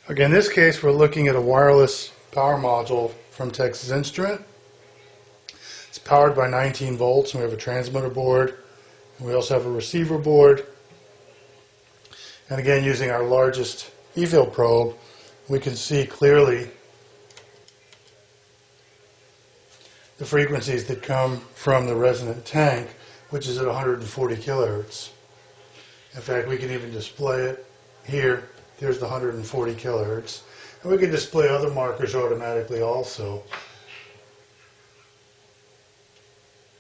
Okay, in this case, we're looking at a wireless power module from Texas Instrument. It's powered by 19 volts, and we have a transmitter board, and we also have a receiver board. And again, using our largest E-field probe, we can see clearly the frequencies that come from the resonant tank, which is at 140 kilohertz. In fact, we can even display it here. There's the 140 kilohertz. And we can display other markers automatically also.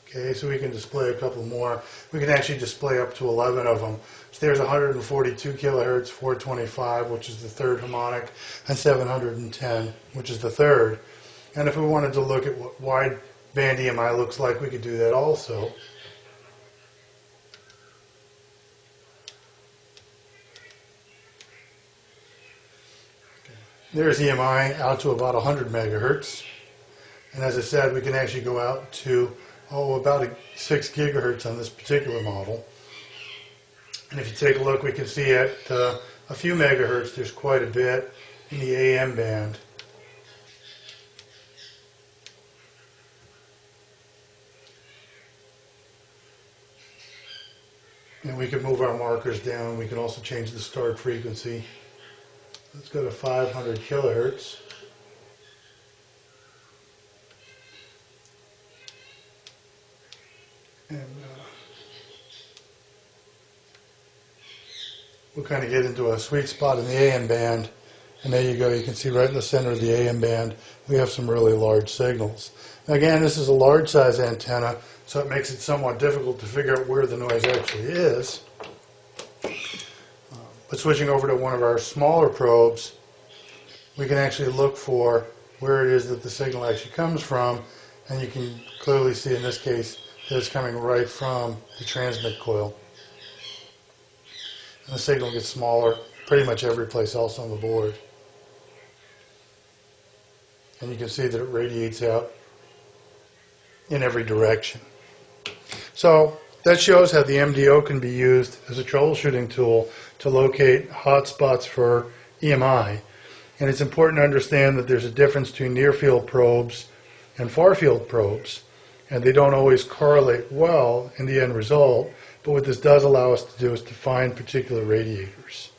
Okay, so we can display a couple more. We can actually display up to 11 of them. So there's 142 kilohertz, 425, which is the third harmonic, and 710, which is the third. And if we wanted to look at what wide band EMI looks like, we could do that also. There's EMI out to about 100 megahertz. And as I said, we can actually go out to, about 6 gigahertz on this particular model. And if you take a look, we can see at a few megahertz, there's quite a bit in the AM band. And we can move our markers down. We can also change the start frequency. Let's go to 500 kilohertz. And we'll kind of get into a sweet spot in the AM band. And there you go. You can see right in the center of the AM band, we have some really large signals. Now again, this is a large size antenna, so it makes it somewhat difficult to figure out where the noise actually is. But switching over to one of our smaller probes, we can actually look for where it is that the signal actually comes from, and you can clearly see in this case that it's coming right from the transmit coil. And the signal gets smaller pretty much every place else on the board. And you can see that it radiates out in every direction. So that shows how the MDO can be used as a troubleshooting tool to locate hotspots for EMI. And it's important to understand that there's a difference between near-field probes and far-field probes. And they don't always correlate well in the end result. But what this does allow us to do is to find particular radiators.